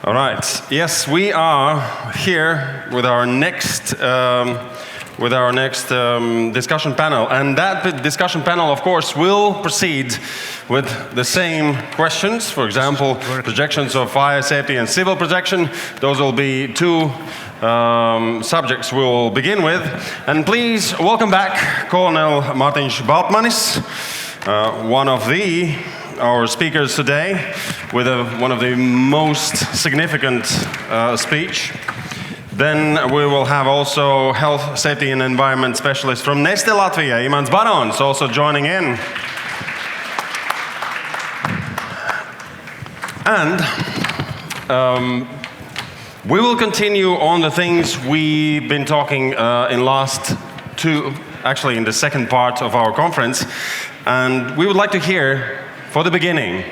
All right. Yes, we are here with our next discussion panel, and that discussion panel, of course, will proceed with the same questions. For example, projections of fire safety and civil protection. Those will be two subjects we will begin with. And please welcome back Colonel Mārtiņš Baltmanis, one of our speakers today, with one of the most significant speech. Then we will have also health, safety and environment specialist from NESTE Latvia, Imants Barons, also joining in. And we will continue on the things we've been talking in the second part of our conference. And we would like to hear, for the beginning,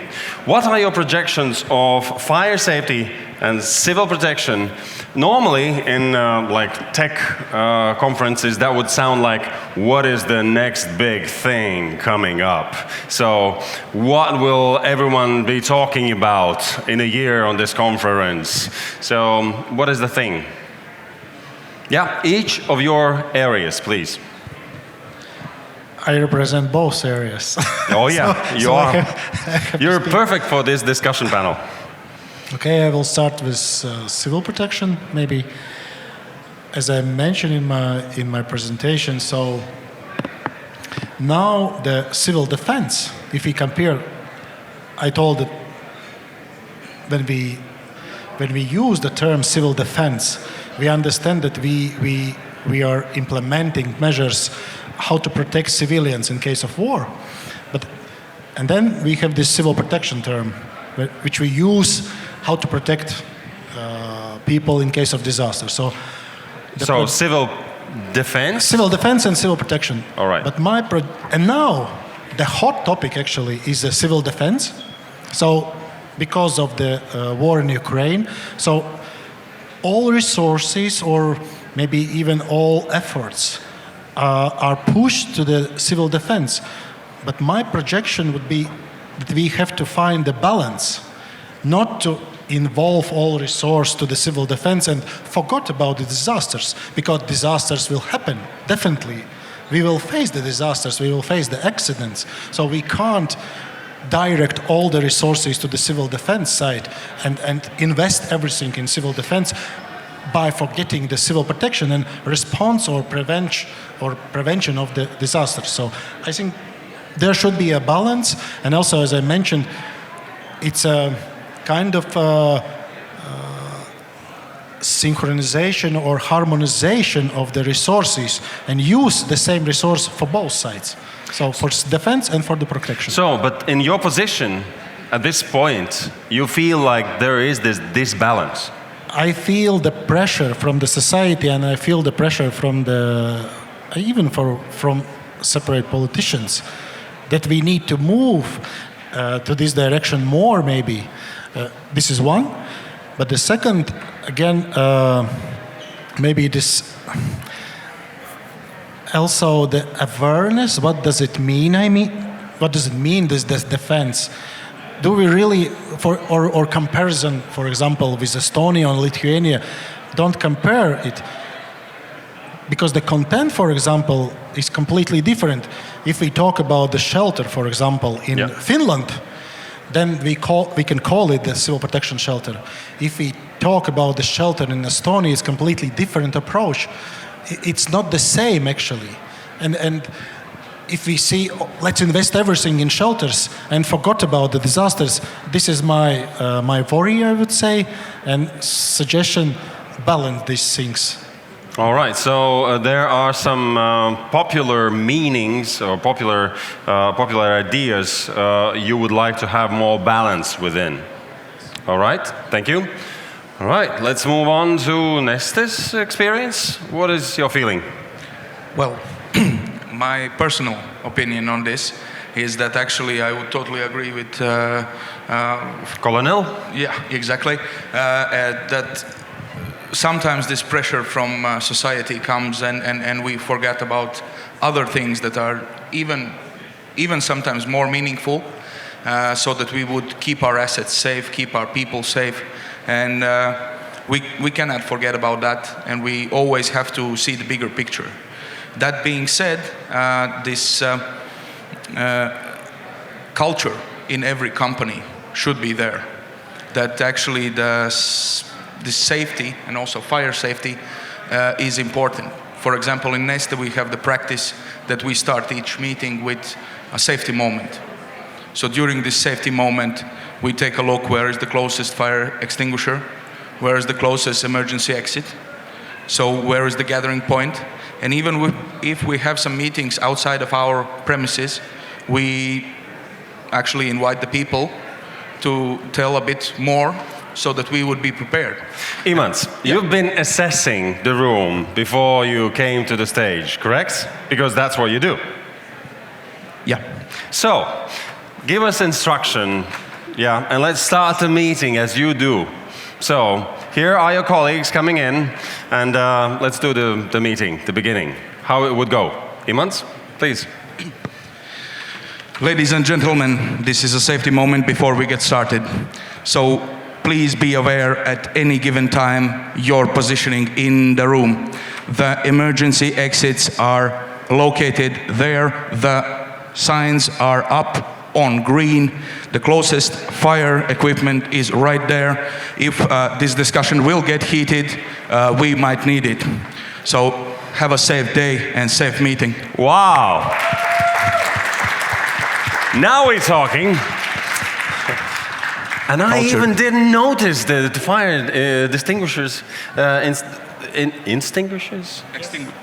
what are your projections of fire safety and civil protection? Normally, in tech conferences, that would sound like, what is the next big thing coming up? So, what will everyone be talking about in a year on this conference? So, what is the thing? Yeah, each of your areas, please. I represent both areas. Oh yeah, You're perfect for this discussion panel. Okay, I will start with civil protection, maybe. As I mentioned in my presentation, so now the civil defense, if we compare, I told that when we use the term civil defense, we understand that we are implementing measures how to protect civilians in case of war. And then we have this civil protection term, which we use how to protect people in case of disaster. So civil defense? Civil defense and civil protection. All right. And now the hot topic actually is the civil defense. So because of the war in Ukraine, so all resources, or maybe even all efforts, are pushed to the civil defense. But my projection would be that we have to find the balance, not to involve all resource to the civil defense and forget about the disasters, because disasters will happen, definitely. We will face the disasters, we will face the accidents, so we can't direct all the resources to the civil defense side and invest everything in civil defense by forgetting the civil protection and response or prevention of the disasters. So I think there should be a balance, and also, as I mentioned, it's a kind of synchronization or harmonization of the resources and use the same resource for both sides. So for defense and for the protection. So, but in your position at this point, you feel like there is this disbalance? I feel the pressure from the society, and I feel the pressure from from separate politicians, that we need to move to this direction more, maybe. This is one. But the second, again, maybe this also the awareness. What does it mean? What does it mean, this defense? Do we really, or comparison, for example, with Estonia and Lithuania, don't compare it, because the content, for example, is completely different. If we talk about the shelter, for example, in Finland, then we can call it the civil protection shelter. If we talk about the shelter in Estonia, it's completely different approach. It's not the same, actually. And if we see, let's invest everything in shelters and forgot about the disasters, this is my worry, I would say, and suggestion, balance these things. All right, so there are some popular meanings or popular ideas you would like to have more balance within. All right, thank you. All right, let's move on to Neste's experience. What is your feeling? Well, my personal opinion on this is that actually I would totally agree with Colonel? Yeah, exactly. That sometimes this pressure from society comes and we forget about other things that are even sometimes more meaningful, so that we would keep our assets safe, keep our people safe, And we cannot forget about that, and we always have to see the bigger picture. That being said, this culture in every company should be there. That actually the safety and also fire safety is important. For example, in NESTE we have the practice that we start each meeting with a safety moment. So during this safety moment, we take a look where is the closest fire extinguisher, where is the closest emergency exit, so where is the gathering point. And even if we have some meetings outside of our premises, we actually invite the people to tell a bit more so that we would be prepared. Imants, you've been assessing the room before you came to the stage, correct? Because that's what you do. Yeah. So, give us instruction, and let's start the meeting as you do. So, here are your colleagues coming in, and let's do the meeting, the beginning, how it would go. Imants, please. Ladies and gentlemen, this is a safety moment before we get started. So please be aware at any given time your positioning in the room. The emergency exits are located there. The signs are up on green. The closest fire equipment is right there. If this discussion will get heated, we might need it. So have a safe day and safe meeting. Wow. Now we're talking. And I even didn't notice the fire extinguishers.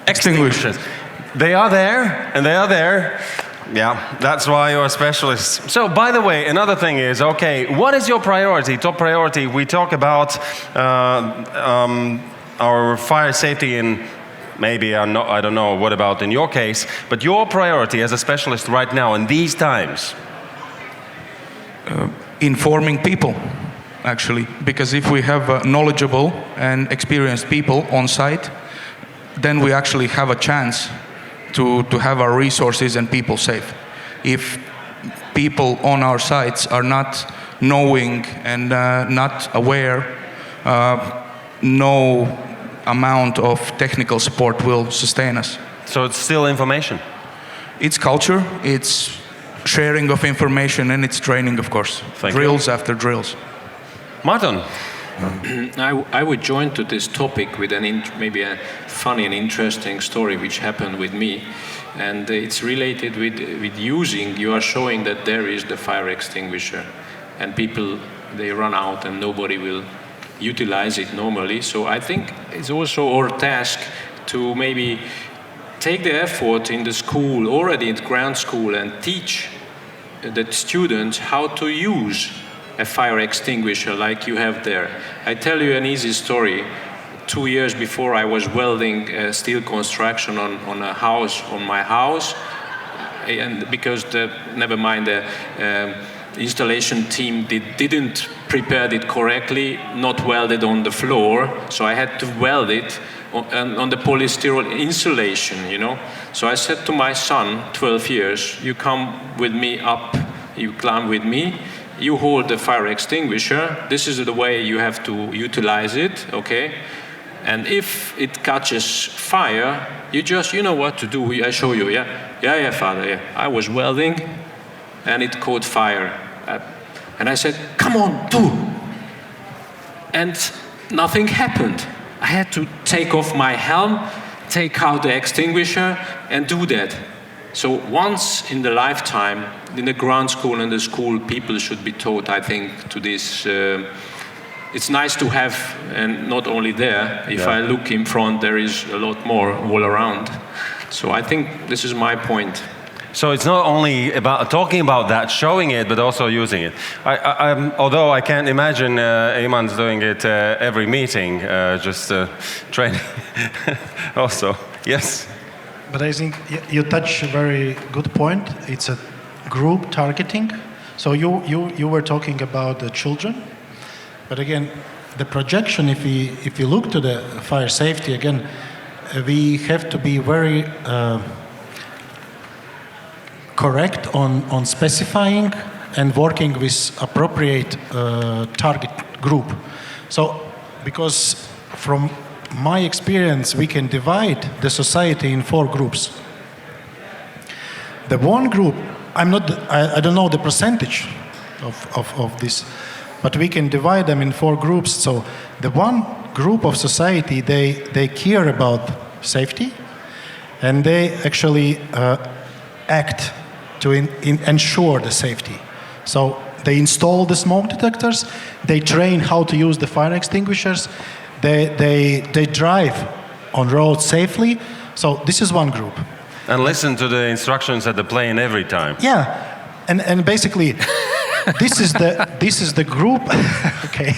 Extinguishers. They are there, and they are there. Yeah, that's why you're a specialist. So, by the way, another thing is, okay, what is your priority, top priority? We talk about our fire safety in, maybe, I don't know, what about in your case, but your priority as a specialist right now in these times? Informing people, actually, because if we have knowledgeable and experienced people on site, then we actually have a chance to have our resources and people safe. If people on our sites are not knowing and not aware, no amount of technical support will sustain us. So it's still information? It's culture, it's sharing of information, and it's training, of course. Drills after drills. Márton? I would join to this topic with maybe a funny and interesting story which happened with me, and it's related with using. You are showing that there is the fire extinguisher, and people, they run out and nobody will utilize it normally. So I think it's also our task to maybe take the effort in the school, already in ground school, and teach the students how to use a fire extinguisher like you have there. I tell you an easy story. 2 years before, I was welding steel construction on a house, on my house, and because the installation team didn't prepare it correctly, not welded on the floor, so I had to weld it on the polystyrene insulation, you know. So I said to my son, 12 years, you come with me up, you climb with me, you hold the fire extinguisher, this is the way you have to utilize it, okay? And if it catches fire, you know what to do, I show you, yeah? Yeah, father, yeah. I was welding, and it caught fire. And I said, come on, do! And nothing happened. I had to take off my helm, take out the extinguisher, and do that. So once in the lifetime, in the ground school and the school, people should be taught, I think, to this. It's nice to have, and not only there. If I look in front, there is a lot more all around. So I think this is my point. So it's not only about talking about that, showing it, but also using it. Although I can't imagine Imants doing it every meeting, just training also. Yes? But I think you touch a very good point. It's a group targeting. So you were talking about the children. But again, the projection, if we look to the fire safety, again, we have to be very correct on specifying and working with appropriate target group. So, because from my experience, we can divide the society in 4 groups. The one group, I don't know the percentage of this, but we can divide them in 4 groups. So the one group of society, they care about safety, and they actually act to ensure the safety. So they install the smoke detectors, they train how to use the fire extinguishers, they drive on roads safely. So this is one group. And listen to the instructions at the plane every time. Yeah, and basically, this is the group. Okay,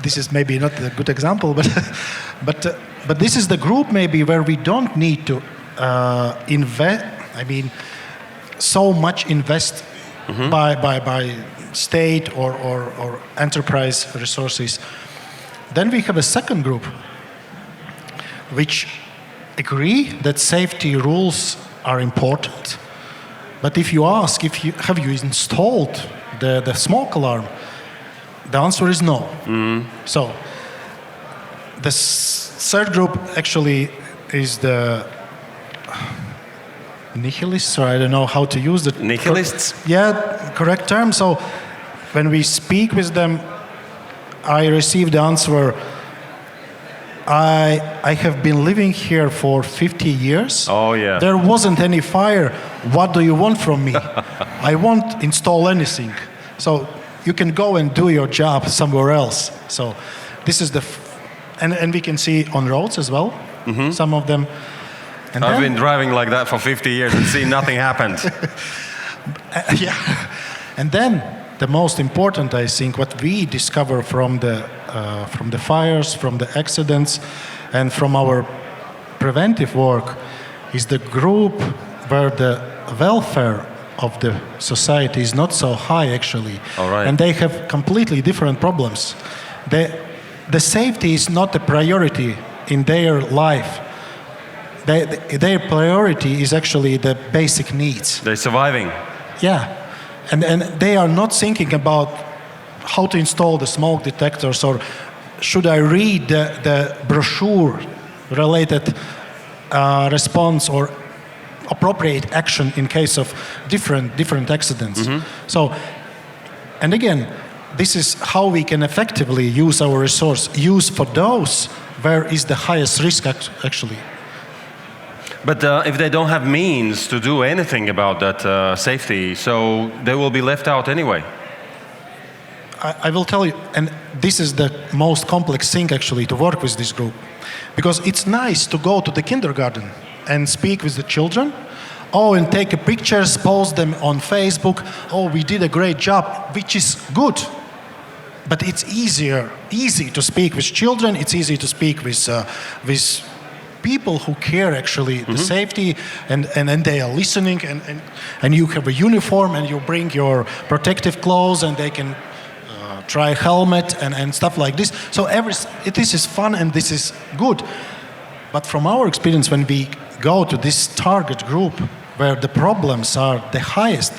this is maybe not a good example, but this is the group maybe where we don't need to invest. I mean, so much invest by state or enterprise resources. Then we have a second group, which agree that safety rules are important. But if you ask, have you installed the smoke alarm, the answer is no. So the third group actually is the nihilists, or I don't know how to use the Nihilists? Correct term. So when we speak with them, I receive the answer, I have been living here for 50 years. Oh, yeah. There wasn't any fire. What do you want from me? I won't install anything. So you can go and do your job somewhere else. So this is and we can see on roads as well, some of them. And I've been driving like that for 50 years and see nothing happened. Yeah. And then the most important, I think, what we discover from the fires, from the accidents, and from our preventive work, is the group where the welfare of the society is not so high, actually. All right. And they have completely different problems. The safety is not a priority in their life. Their priority is actually the basic needs. They're surviving. Yeah. And they are not thinking about how to install the smoke detectors, or should I read the brochure related response or appropriate action in case of different accidents. So, and again, this is how we can effectively use our resource, use for those where is the highest risk actually. But if they don't have means to do anything about that safety, so they will be left out anyway. I will tell you, and this is the most complex thing actually to work with this group. Because it's nice to go to the kindergarten and speak with the children, and take pictures, post them on Facebook, we did a great job, which is good. But it's easy to speak with children, it's easy to speak with people who care actually the safety, and they are listening, and you have a uniform and you bring your protective clothes and they can try helmet and stuff like this. So this is fun and this is good. But from our experience, when we go to this target group where the problems are the highest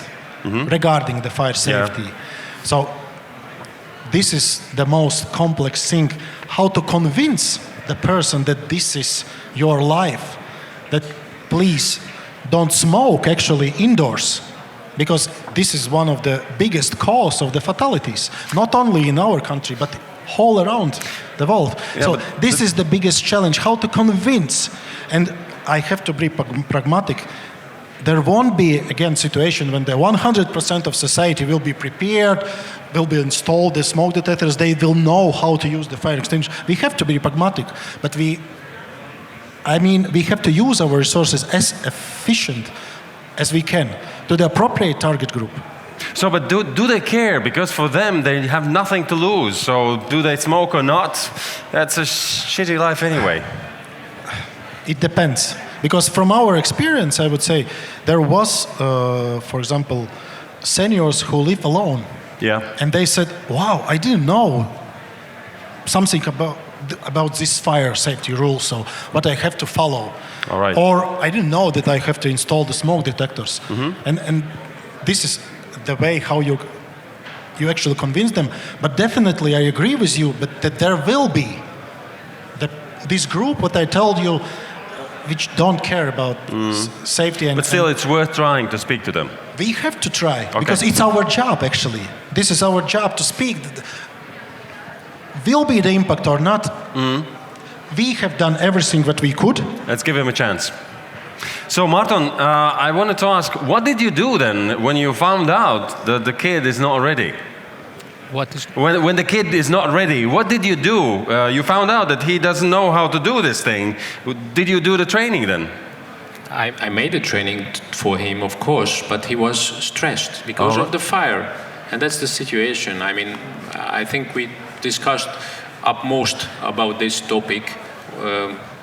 regarding the fire safety, so this is the most complex thing, how to convince the person that this is your life, that please don't smoke actually indoors, because this is one of the biggest cause of the fatalities, not only in our country but all around the world. So this is the biggest challenge, how to convince. And I have to be pragmatic. There won't be again situation when the 100% of society will be prepared, will be installed the smoke detectors, they will know how to use the fire extinguisher. We have to be pragmatic, but we have to use our resources as efficient as we can to the appropriate target group. So, but do they care? Because for them, they have nothing to lose. So, do they smoke or not? That's a shitty life anyway. It depends. Because from our experience, I would say, there was, for example, seniors who live alone. Yeah. And they said, wow, I didn't know something about this fire safety rule, so what I have to follow. All right. Or I didn't know that I have to install the smoke detectors. And this is the way how you you actually convince them. But definitely, I agree with you. But that there will be this group, what I told you, which don't care about safety. But still, it's worth trying to speak to them. We have to try because it's our job. Actually, this is our job to speak. Will be the impact or not? We have done everything that we could. Let's give him a chance. So, Márton, I wanted to ask, what did you do then when you found out that the kid is not ready? What is? When the kid is not ready, what did you do? You found out that he doesn't know how to do this thing. Did you do the training then? I made a training for him, of course, but he was stressed because of the fire. And that's the situation. I mean, I think we discussed upmost about this topic,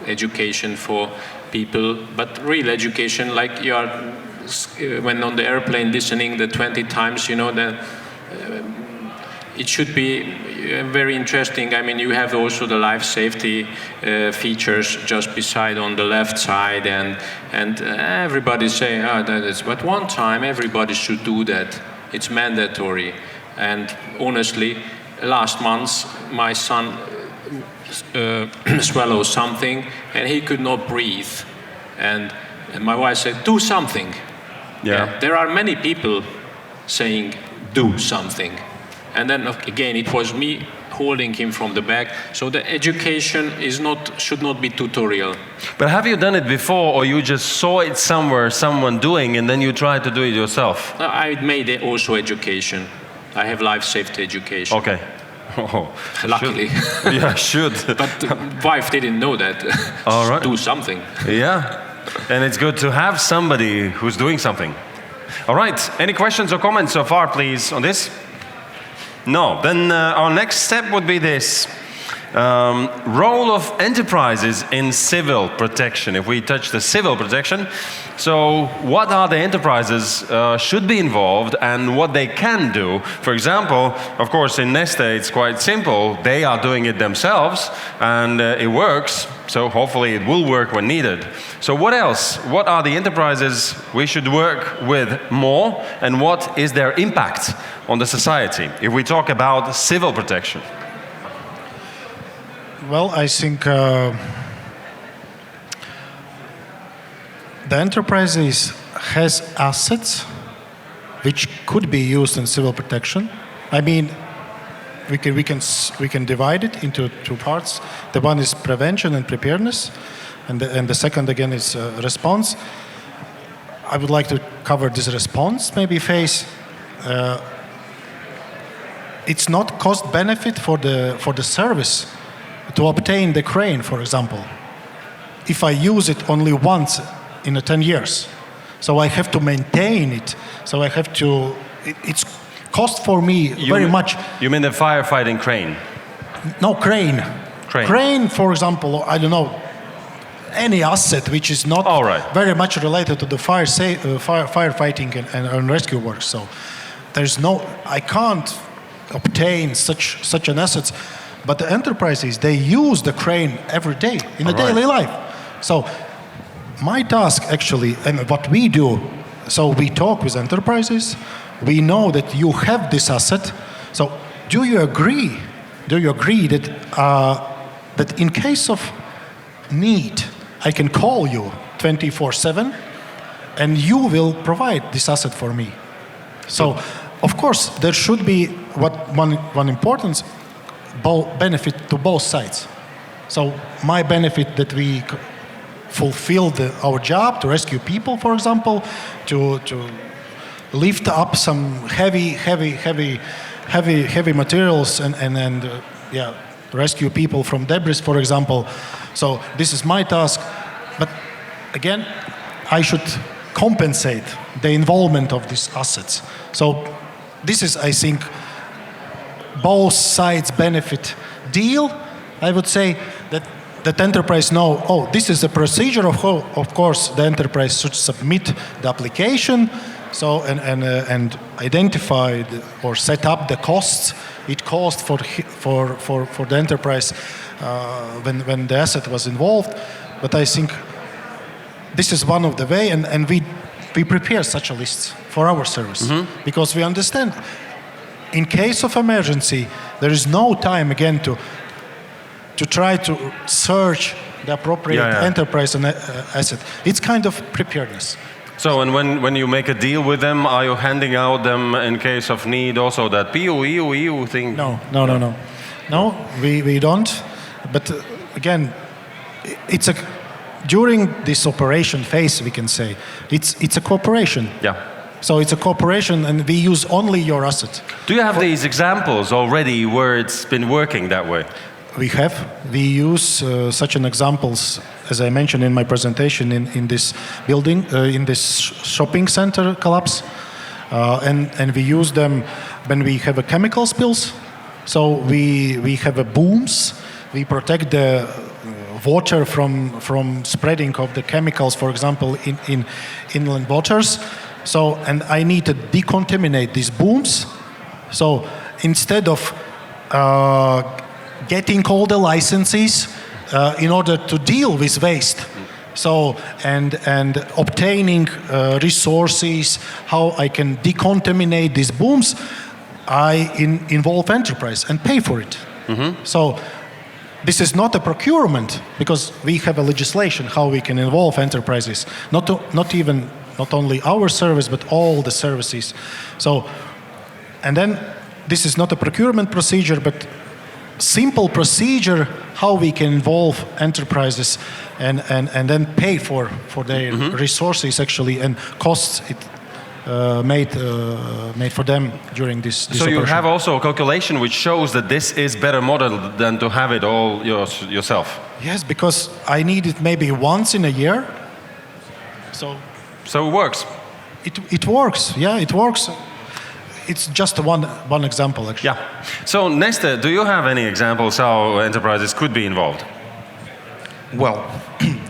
education for people, but real education, like you are when on the airplane listening the 20 times, you know, it should be very interesting. I mean, you have also the life safety features just beside on the left side, and everybody say, that is. But one time, everybody should do that. It's mandatory. And honestly, last month, my son swallowed something, and he could not breathe. And my wife said, "Do something." Yeah. There are many people saying, "Do something." And then again, it was me holding him from the back. So the education should not be tutorial. But have you done it before, or you just saw it somewhere, someone doing, and then you tried to do it yourself? I made also education. I have life safety education. Okay. Oh, luckily. Yeah, should. But the wife didn't know that. All right. Do something. Yeah. And it's good to have somebody who's doing something. All right. Any questions or comments so far, please, on this? No. Then our next step would be this. Role of enterprises in civil protection. If we touch the civil protection, so what are the enterprises should be involved and what they can do? For example, of course, in NESTE it's quite simple. They are doing it themselves and it works. So hopefully it will work when needed. So what else? What are the enterprises we should work with more, and what is their impact on the society if we talk about civil protection? Well, I think the enterprises has assets which could be used in civil protection. I mean, we can divide it into two parts. The one is prevention and preparedness, and the second again is response. I would like to cover this response maybe phase. It's not cost benefit for the service to obtain the crane, for example. If I use it only once in 10 years, so I have to maintain it. So I have to. It's cost for me very much. You mean the firefighting crane? No, crane. Crane, for example, I don't know, any asset which is not very much related to the firefighting and rescue work. So there's no, I can't obtain such an asset. But the enterprises, they use the crane every day in a daily life. So my task actually, and what we do, so we talk with enterprises. We know that you have this asset. So do you agree that that in case of need, I can call you 24/7 and you will provide this asset for me? So of course there should be one importance, benefit to both sides. So my benefit that we fulfill our job to rescue people, for example, to lift up some heavy materials and rescue people from debris, for example. So this is my task. But again, I should compensate the involvement of these assets. So this is, I think, both sides benefit deal. I would say that enterprise know, this is the procedure of course the enterprise should submit the application, so and identify or set up the costs it cost for the enterprise when the asset was involved. But I think this is one of the way, and we prepare such a list for our service because we understand in case of emergency, there is no time again to try to search the appropriate enterprise and asset. It's kind of preparedness. So, and when you make a deal with them, are you handing out them in case of need also that EU thing? No, we don't. But again, during this operation phase, we can say it's a cooperation. Yeah. So it's a cooperation, and we use only your asset. Do you have these examples already where it's been working that way? We have. We use such an examples, as I mentioned in my presentation, in this building, in this shopping center collapse, and we use them when we have a chemical spills. So we have a booms. We protect the water from spreading of the chemicals, for example, in inland waters. So, and I need to decontaminate these booms. So instead of getting all the licenses in order to deal with waste, so and obtaining resources, how I can decontaminate these booms, I involve enterprise and pay for it. Mm-hmm. So this is not a procurement, because we have a legislation how we can involve enterprises, not only our service, but all the services. So, and then this is not a procurement procedure, but simple procedure how we can involve enterprises and then pay for their resources actually and costs it made for them during this so operation. You have also a calculation which shows that this is better model than to have it all yourself. Yes, because I need it maybe once in a year. So it works. It works. Yeah, it works. It's just one example, actually. Yeah. So, Neste, do you have any examples how enterprises could be involved? Well,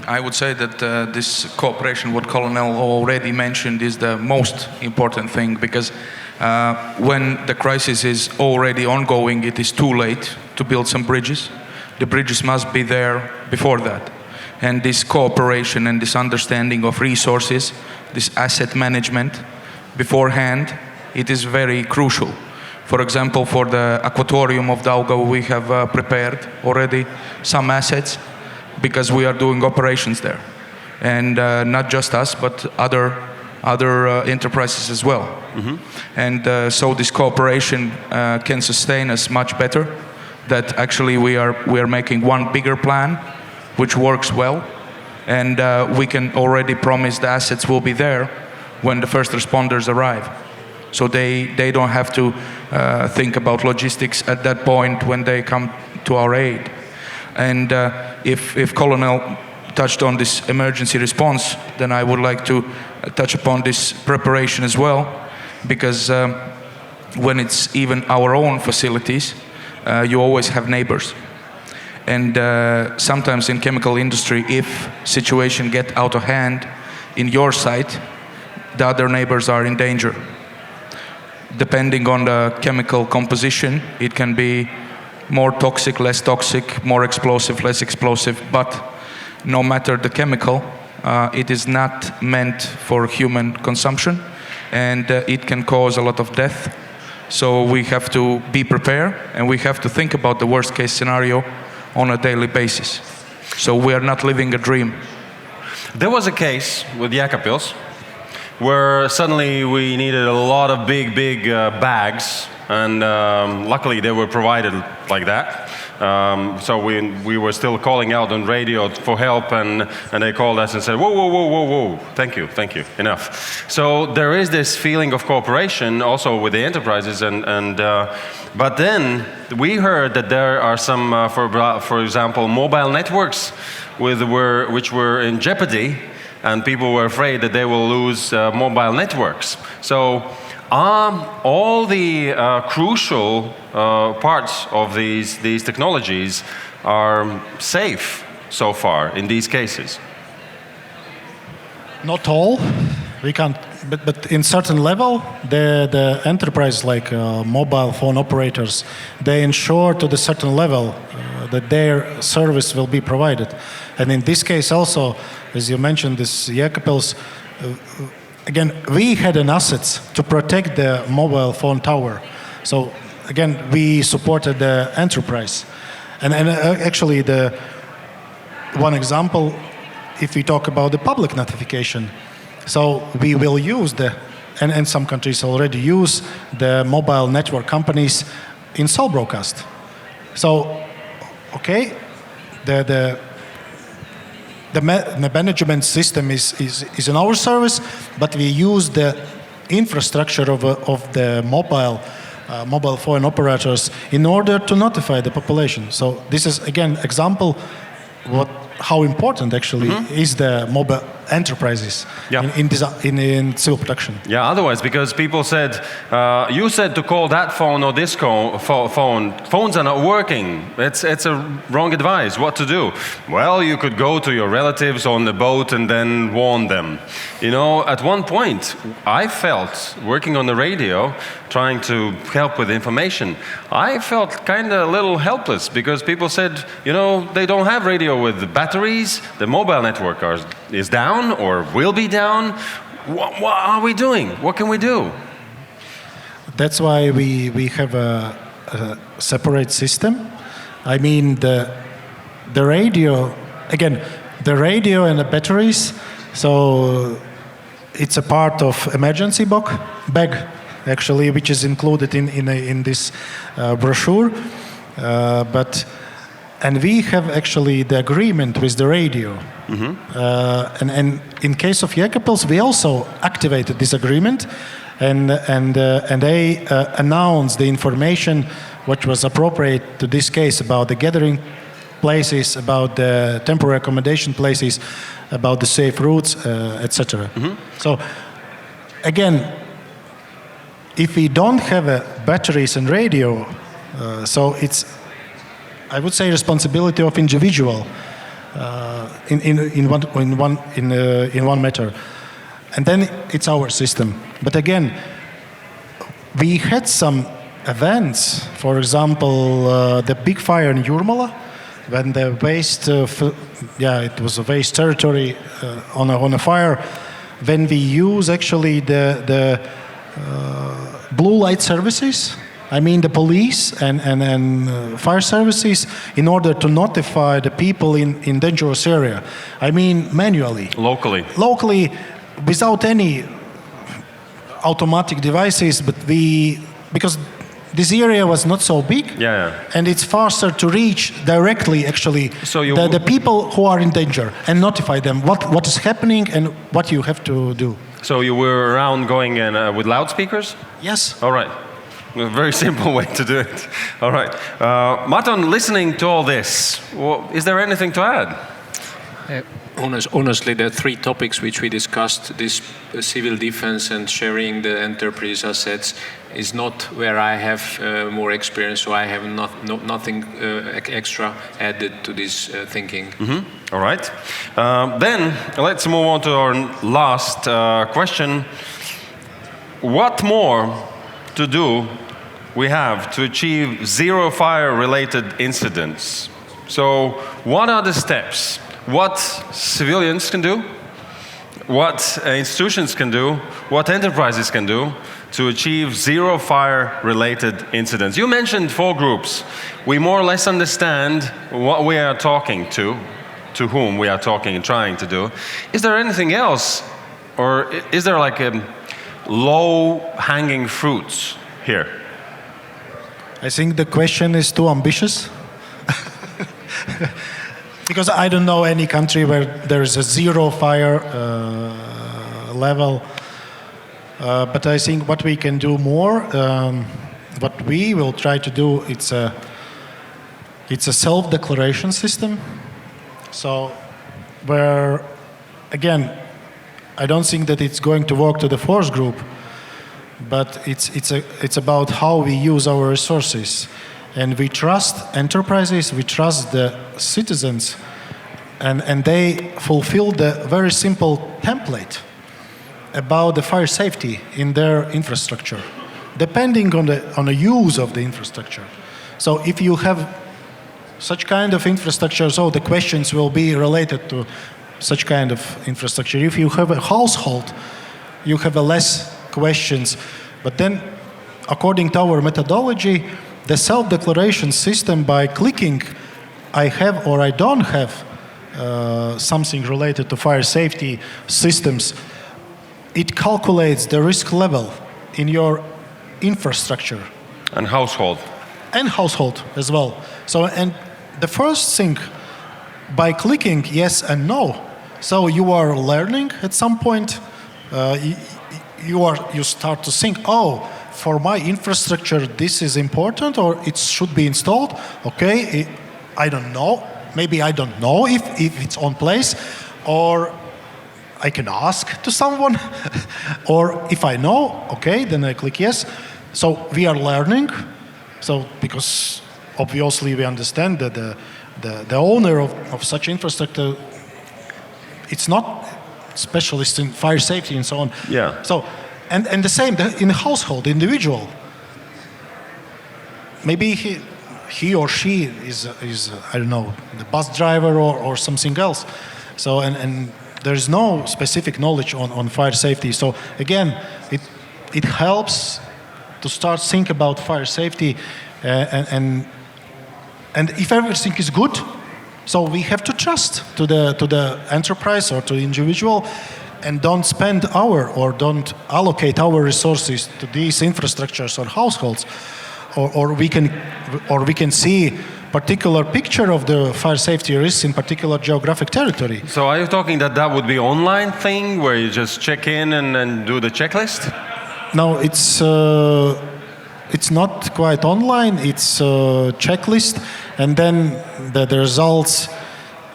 I would say that this cooperation, what Colonel already mentioned, is the most important thing, because when the crisis is already ongoing, it is too late to build some bridges. The bridges must be there before that. And this cooperation and this understanding of resources, this asset management beforehand, it is very crucial. For example, for the aquatorium of Daugava, we have prepared already some assets because we are doing operations there. And not just us, but other enterprises as well. Mm-hmm. And so this cooperation can sustain us much better. That actually we are making one bigger plan, which works well, and we can already promise the assets will be there when the first responders arrive. So they don't have to think about logistics at that point when they come to our aid. And if Colonel touched on this emergency response, then I would like to touch upon this preparation as well, because when it's even our own facilities, you always have neighbors. And sometimes in chemical industry, if situation get out of hand in your site, the other neighbors are in danger. Depending on the chemical composition, it can be more toxic, less toxic, more explosive, less explosive, but no matter the chemical, it is not meant for human consumption, and it can cause a lot of death. So we have to be prepared, and we have to think about the worst case scenario on a daily basis. So we are not living a dream. There was a case with Jēkabpils where suddenly we needed a lot of big bags, and luckily they were provided like that. So we were still calling out on radio for help, and they called us and said, whoa, thank you, enough. So there is this feeling of cooperation also with the enterprises, but then we heard that there are some, for example, mobile networks which were in jeopardy, and people were afraid that they will lose mobile networks. So all the crucial parts of these technologies are safe so far in these cases? Not all. We can't, but in certain level, the enterprise like mobile phone operators, they ensure to the certain level that their service will be provided. And in this case also, as you mentioned, this Jēkabpils, again, we had an assets to protect the mobile phone tower. So again, we supported the enterprise. And actually, the one example, if we talk about the public notification, so we will use and some countries already use the mobile network companies in cell broadcast. So, okay, the management system is in our service, but we use the infrastructure of the mobile phone operators in order to notify the population. So this is again example how important actually is the mobile enterprises in civil protection. Yeah, otherwise, because people said, you said to call that phone or this phone. Phones are not working. It's a wrong advice. What to do? Well, you could go to your relatives on the boat and then warn them. You know, at one point, I felt, working on the radio, trying to help with information, I felt kind of a little helpless because people said, you know, they don't have radio with the batteries, the mobile network is down or will be down. What are we doing? What can we do? That's why we have a separate system. I mean, the radio, again, the radio and the batteries, so it's a part of emergency bag, actually, which is included in this brochure. And we have actually the agreement with the radio. And in case of Jēkabpils, we also activated this agreement, and they announced the information which was appropriate to this case about the gathering places, about the temporary accommodation places, about the safe routes, etc. So again, if we don't have batteries and radio, so it's, I would say, responsibility of individual in one matter, and then it's our system. But again, we had some events. For example, the big fire in Jūrmala, when the waste, it was a waste territory on a fire. When we use actually the blue light services. I mean the police and fire services in order to notify the people in dangerous area. I mean manually. Locally, without any automatic devices, but because this area was not so big, and it's faster to reach directly actually the people who are in danger and notify them what is happening and what you have to do. So you were around going with loudspeakers? Yes. All right. A very simple way to do it. All right. Mārton, listening to all this, is there anything to add? Honestly, the three topics which we discussed, this civil defense and sharing the enterprise assets, is not where I have more experience, so I have nothing extra added to this thinking. All right. Then let's move on to our last question. What more to do we have to achieve zero fire-related incidents? So what are the steps? What civilians can do, what institutions can do, what enterprises can do to achieve zero fire-related incidents? You mentioned 4 groups. We more or less understand what we are talking to whom we are talking and trying to do. Is there anything else, or is there like a low-hanging fruits here? I think the question is too ambitious. Because I don't know any country where there is a zero fire level. But I think what we can do more, what we will try to do, it's a self-declaration system. So where, again, I don't think that it's going to work to the 4th group, but it's about how we use our resources. And we trust enterprises, we trust the citizens, and they fulfill the very simple template about the fire safety in their infrastructure, depending on the use of the infrastructure. So if you have such kind of infrastructure, so the questions will be related to such kind of infrastructure. If you have a household, you have less questions, but then according to our methodology, the self-declaration system, by clicking I have or I don't have something related to fire safety systems, it calculates the risk level in your infrastructure. And household. And household as well. So, and the first thing, by clicking yes and no, so you are learning at some point, you start to think, oh, for my infrastructure this is important, or it should be installed. Okay, I don't know. Maybe I don't know if it's on place, or I can ask to someone, or if I know, okay, then I click yes. So we are learning. So because obviously we understand that the owner of such infrastructure, it's not specialist in fire safety and so on. Yeah. So and the same in the household, individual. Maybe he or she is I don't know, the bus driver or something else. So and there is no specific knowledge on fire safety. So again, it helps to start think about fire safety, and if everything is good, so we have to trust to the enterprise or to the individual, and don't spend or don't allocate our resources to these infrastructures or households, or we can see particular picture of the fire safety risks in particular geographic territory. So are you talking that would be online thing where you just check in and do the checklist? No, it's not quite online. It's a checklist, and then the results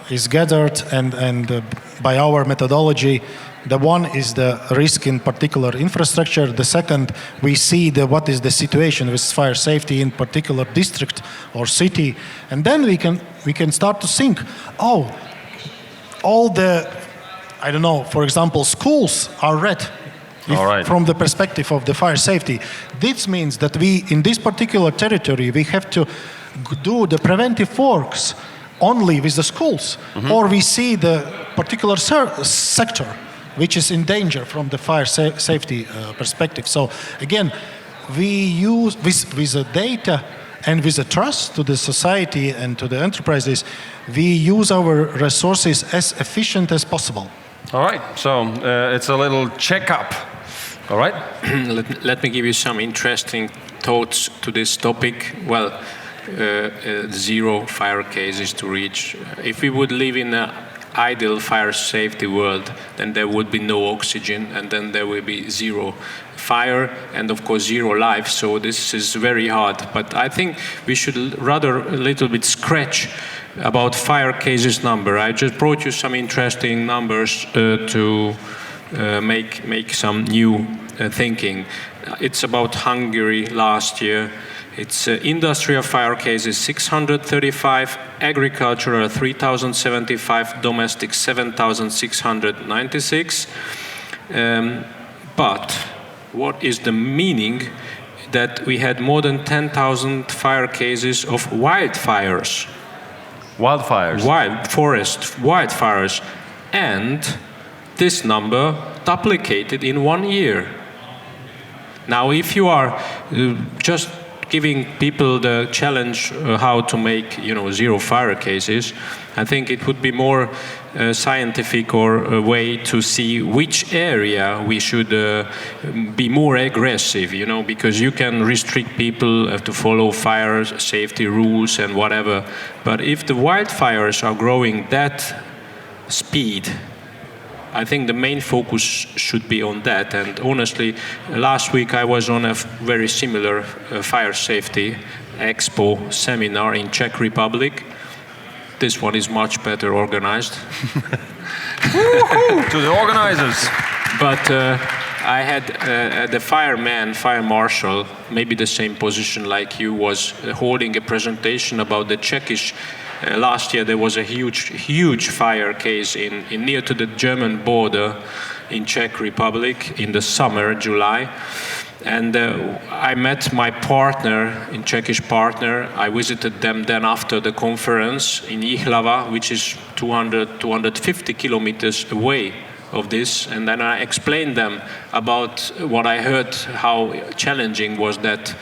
is gathered, and by our methodology, the one is the risk in particular infrastructure. The second, we see what is the situation with fire safety in particular district or city, and then we can start to think, oh, all the, I don't know, for example, schools are red. From the perspective of the fire safety. This means that we, in this particular territory, we have to do the preventive works only with the schools, or we see the particular sector which is in danger from the fire safety perspective. So again, we use with the data and with the trust to the society and to the enterprises, we use our resources as efficient as possible. All right, so it's a little checkup. All right. Let me give you some interesting thoughts to this topic. Well, 0 fire cases to reach. If we would live in an ideal fire safety world, then there would be no oxygen, and then there will be 0 fire, and of course 0 life. So this is very hard. But I think we should rather a little bit scratch about fire cases number. I just brought you some interesting numbers to make some new thinking. It's about Hungary last year. It's industrial fire cases 635, agricultural 3,075, domestic 7,696. But what is the meaning that we had more than 10,000 fire cases of wildfires? Wildfires? Wild forest wildfires. And this number duplicated in 1 year. Now, if you are just giving people the challenge how to make 0 fire cases, I think it would be more scientific or a way to see which area we should be more aggressive, because you can restrict people to follow fire safety rules and whatever. But if the wildfires are growing that speed, I think the main focus should be on that. And honestly, last week I was on a very similar fire safety expo seminar in Czech Republic. This one is much better organized. To the organizers. But I had the fire marshal, maybe the same position like you, was holding a presentation about the Czechish. Last year there was a huge fire case in near to the German border in Czech Republic in the summer, July. And I met my partner, Czechish partner. I visited them then after the conference in Jihlava, which is 250 kilometers away of this, and then I explained them about what I heard, how challenging was that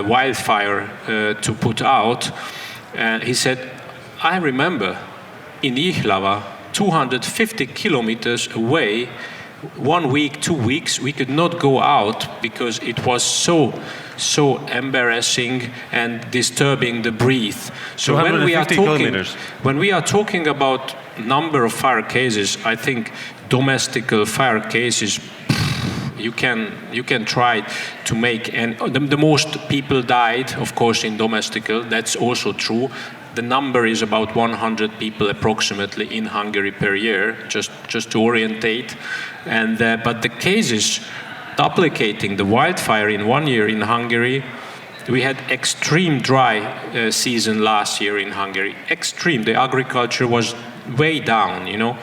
wildfire to put out. And he said, I remember in Ihlava, 250 kilometers away, 1 week, 2 weeks, we could not go out because it was so embarrassing and disturbing the breath. So when we are talking about number of fire cases, I think domestical fire cases, you can try to make, and the most people died, of course, in domestical. That's also true. The number is about 100 people approximately in Hungary per year, just to orientate. And but the cases duplicating the wildfire in 1 year in Hungary, we had extreme dry season last year in Hungary. Extreme. The agriculture was way down, you know.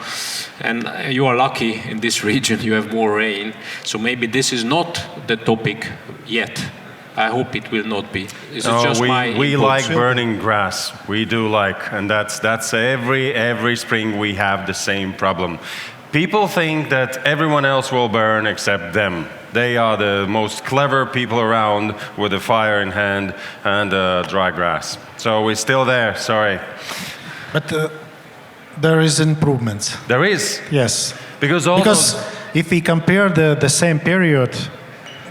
And you are lucky in this region, you have more rain. So maybe this is not the topic yet. I hope it will not be. This is just my we input. like burning grass. We do like, and that's every spring we have the same problem. People think that everyone else will burn except them. They are the most clever people around with a fire in hand and dry grass. So we're still there. Sorry. But there is improvements. There is. Yes. Because if we compare the same period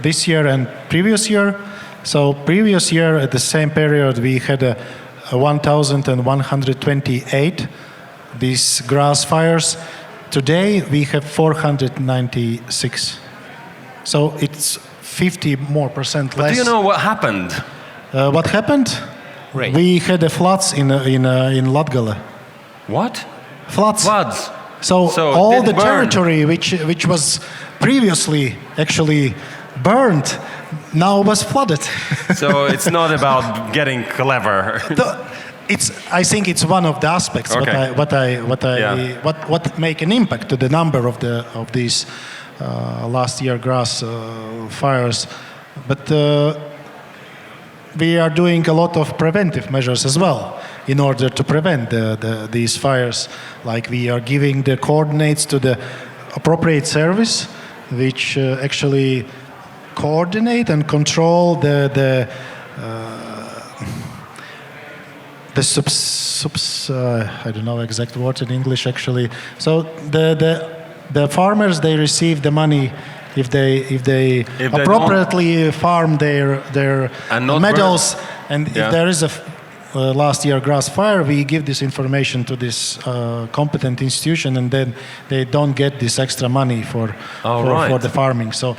this year and previous year, so previous year at the same period we had 1,128 these grass fires. Today we have 496. So it's 50% more less. Do you know what happened? What happened? Rain. We had floods in Latgale. What? Floods. So So all it the burned. territory which was previously actually burned now was flooded. So it's not about getting clever. I think it's one of the aspects Okay. what make an impact to the number of these last year grass fires, but we are doing a lot of preventive measures as well in order to prevent these fires. Like we are giving the coordinates to the appropriate service, which actually coordinate and control the I don't know exact word in English actually. So the farmers, they receive the money if they appropriately farm their meadows, and if there is a last year grass fire, we give this information to this competent institution, and then they don't get this extra money for the farming. So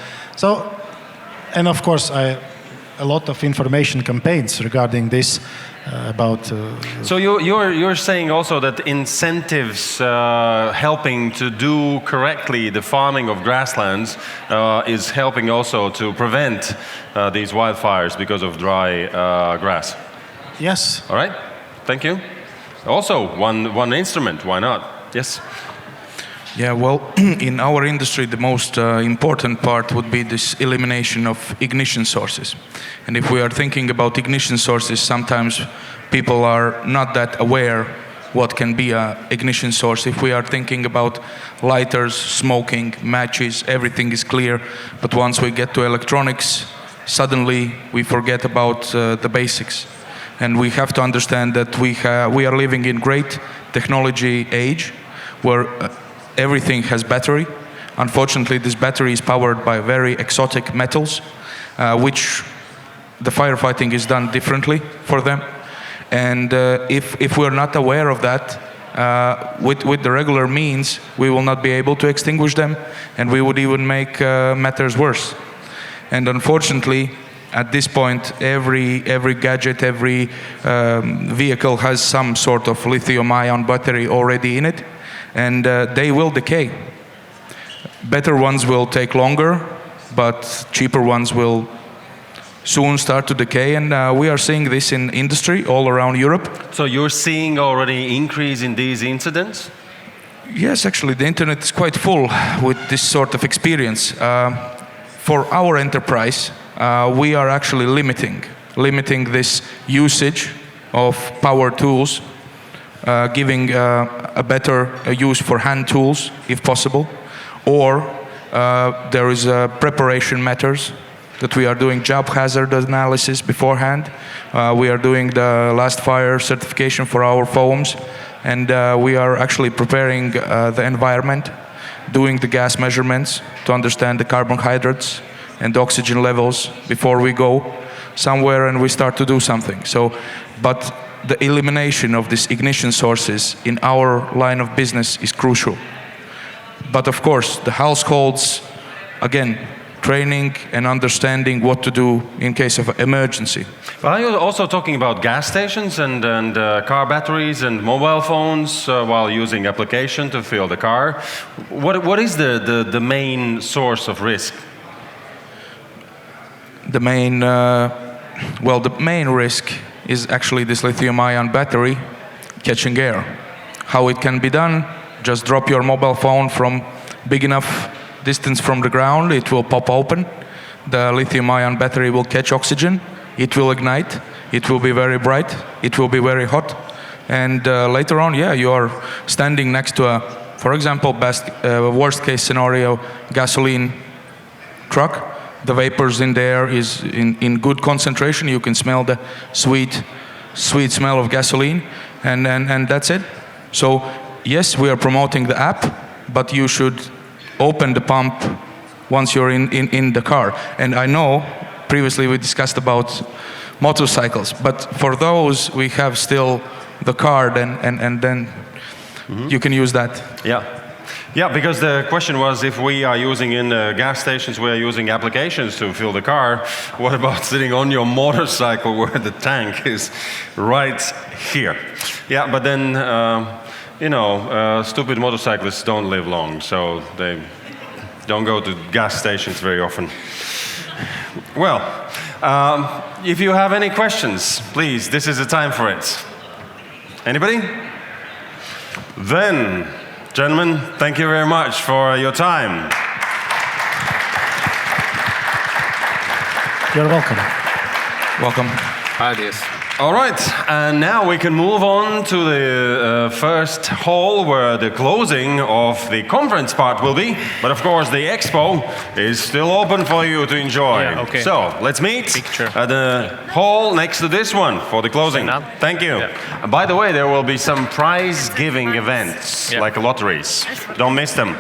and of course a lot of information campaigns regarding this about. So you're saying also that incentives helping to do correctly the farming of grasslands is helping also to prevent these wildfires because of dry grass. Yes. All right. Thank you. Also, one instrument. Why not? Yes. Yeah, well, in our industry, the most important part would be this elimination of ignition sources. And if we are thinking about ignition sources, sometimes people are not that aware what can be an ignition source. If we are thinking about lighters, smoking, matches, everything is clear. But once we get to electronics, suddenly we forget about the basics. And we have to understand that we are living in great technology age where everything has battery. Unfortunately, this battery is powered by very exotic metals, which the firefighting is done differently for them. And if we're not aware of that, with the regular means, we will not be able to extinguish them, and we would even make matters worse. And unfortunately, at this point, every gadget, every vehicle has some sort of lithium-ion battery already in it, and they will decay. Better ones will take longer, but cheaper ones will soon start to decay, and we are seeing this in industry all around Europe. So you're seeing already increase in these incidents? Yes, actually, the internet is quite full with this sort of experience. For our enterprise, we are actually limiting this usage of power tools giving a better use for hand tools, if possible, or there is preparation matters that we are doing job hazard analysis beforehand. We are doing the last fire certification for our foams, and we are actually preparing the environment, doing the gas measurements to understand the carbohydrates and the oxygen levels before we go somewhere and we start to do something. So, but the elimination of these ignition sources in our line of business is crucial. But of course, the households, again, training and understanding what to do in case of emergency. But are you also talking about gas stations and car batteries and mobile phones while using application to fill the car? What is the main source of risk? The main, the main risk is actually this lithium-ion battery catching air. How it can be done? Just drop your mobile phone from big enough distance from the ground, it will pop open. The lithium-ion battery will catch oxygen, it will ignite, it will be very bright, it will be very hot. And later on, you are standing next to a, for example, worst case scenario, gasoline truck. The vapors in there is in good concentration. You can smell the sweet smell of gasoline, and that's it. So yes, we are promoting the app, but you should open the pump once you're in the car. And I know previously we discussed about motorcycles, but for those we have still the card, and then you can use that. Yeah, because the question was if we are using in gas stations, we are using applications to fill the car. What about sitting on your motorcycle where the tank is right here? Yeah, but then, stupid motorcyclists don't live long, so they don't go to gas stations very often. Well, if you have any questions, please, this is the time for it. Anybody? Then, gentlemen, thank you very much for your time. You're welcome. Welcome. Ideas. All right, and now we can move on to the first hall where the closing of the conference part will be. But of course, the expo is still open for you to enjoy. Yeah, okay. So let's meet Picture. at the hall next to this one for the closing. Thank you. Yeah. And by the way, there will be some prize-giving events, like lotteries. Don't miss them.